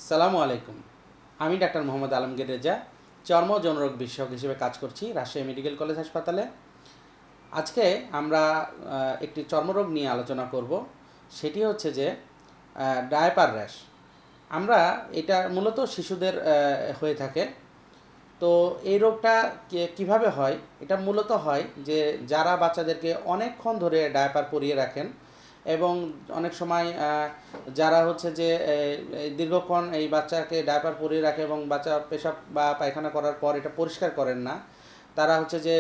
সালামু আলাইকুম। আমি ডাক্তার মোহাম্মদ আলমগীর রেজা, চর্ম ও যৌনরোগ বিশেষজ্ঞ হিসেবে কাজ করছি রাজশাহী মেডিকেল কলেজ হাসপাতালে। আজকে আমরা একটি চর্মরোগ নিয়ে আলোচনা করব। সেটি হচ্ছে যে ডায়াপার র্যাশ। আমরা এটা মূলত শিশুদের হয়ে থাকে। তো এই রোগটা কিভাবে হয়? এটা মূলত হয় যে যারা বাচ্চাদেরকে অনেকক্ষণ ধরে ডায়াপার পরিয়ে রাখেন এবং অনেক সময় যারা হচ্ছে যে দীর্ঘক্ষণ এই বাচ্চাকে ডায়াপার পরিয়ে রাখে এবং বাচ্চা পেশাব বা পায়খানা করার পর এটা পরিষ্কার করেন না, তারা হচ্ছে যে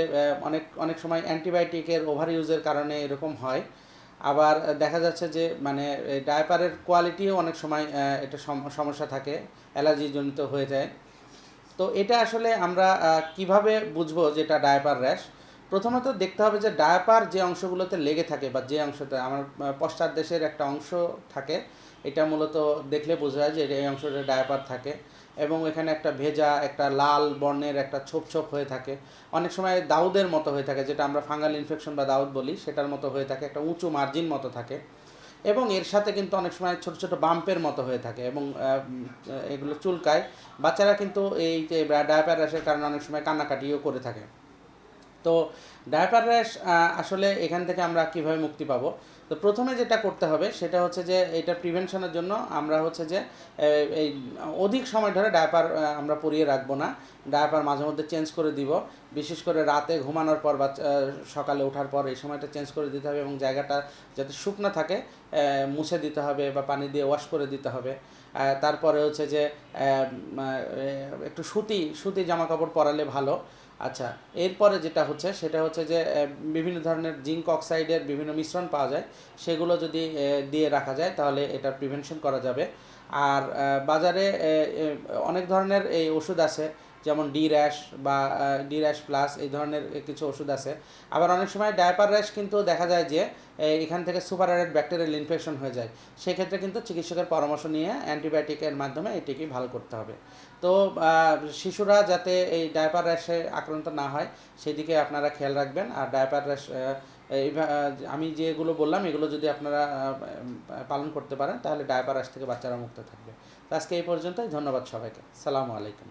অনেক অনেক সময় অ্যান্টিবায়োটিকের ওভার ইউজের কারণে এরকম হয়। আবার দেখা যাচ্ছে যে মানে ডায়াপারের কোয়ালিটিও অনেক সময় এটা সমস্যা থাকে, অ্যালার্জিজনিত হয়ে যায়। তো এটা আসলে আমরা কিভাবে বুঝবো যে এটা ডায়াপার র্যাশ? প্রথমত দেখতে হবে যে ডায়াপার যে অংশগুলোতে লেগে থাকে বা যে অংশটা আমার পশ্চাৎ দেশের একটা অংশ থাকে, এটা মূলত দেখলে বোঝা যায় যে এই অংশটা ডায়াপার থাকে এবং এখানে একটা ভেজা একটা লাল বর্ণের একটা ছোপ ছোপ হয়ে থাকে। অনেক সময় দাউদের মতো হয়ে থাকে, যেটা আমরা ফাঙ্গাল ইনফেকশন বা দাউদ বলি, সেটার মতো হয়ে থাকে, একটা উঁচু মার্জিন মতো থাকে এবং এর সাথে কিন্তু অনেক সময় ছোট ছোট বাম্পের মতো হয়ে থাকে এবং এগুলো চুলকায়। বাচ্চারা কিন্তু এই যে ডায়াপার র্যাশের কারণে অনেক সময় কান্নাকাটিও করে থাকে। তো ডায়াপার র্যাশ আসলে এখান থেকে আমরা কিভাবে মুক্তি পাবো? তো প্রথমে যেটা করতে হবে সেটা হচ্ছে যে এটা প্রিভেনশনের জন্য আমরা হচ্ছে যে এই অধিক সময় ধরে ডায়াপার আমরা পরিয়ে রাখবো না। ডায়াপার মাঝে মধ্যে চেঞ্জ করে দিব। বিশেষ করে রাতে ঘুমানোর পর বা সকালে ওঠার পর এই সময়টা চেঞ্জ করে দিতে হবে এবং জায়গাটা যাতে শুকনো থাকে মুছে দিতে হবে বা পানি দিয়ে ওয়াশ করে দিতে হবে। তারপরে হচ্ছে যে একটু সুতি সুতি জামা কাপড় পরালে ভালো। আচ্ছা, এরপরে যেটা হচ্ছে সেটা হচ্ছে যে বিভিন্ন ধরনের জিঙ্ক অক্সাইডের বিভিন্ন মিশ্রণ পাওয়া যায়, সেগুলো যদি দিয়ে রাখা যায় তাহলে এটার প্রিভেনশন করা যাবে। আর বাজারে অনেক ধরনের এই ওষুধ আছে, যেমন ডি র্যাশ বা ডি র্যাশ প্লাস এই ধরনের কিছু ওষুধ আছে। আবার অনেক সময় ডায়াপার র্যাশ কিন্তু দেখা যায় যে এখান থেকে সুপার অ্যাডেড ব্যাকটেরিয়াল ইনফেকশন হয়ে যায়। সেক্ষেত্রে কিন্তু চিকিৎসকের পরামর্শ নিয়ে অ্যান্টিবায়োটিকের মাধ্যমে এটিকে ভালো করতে হবে। তো শিশুরা যাতে এই ডায়াপার র্যাশে আক্রান্ত না হয় সেদিকে আপনারা খেয়াল রাখবেন। আর ডায়াপার র্যাশ আমি যেগুলো বললাম এগুলো যদি আপনারা পালন করতে পারেন তাহলে ডায়াপার র্যাশ থেকে বাচ্চারা মুক্ত থাকবে। তো আজকে এই পর্যন্তই। ধন্যবাদ সবাইকে। সালামু আলাইকুম।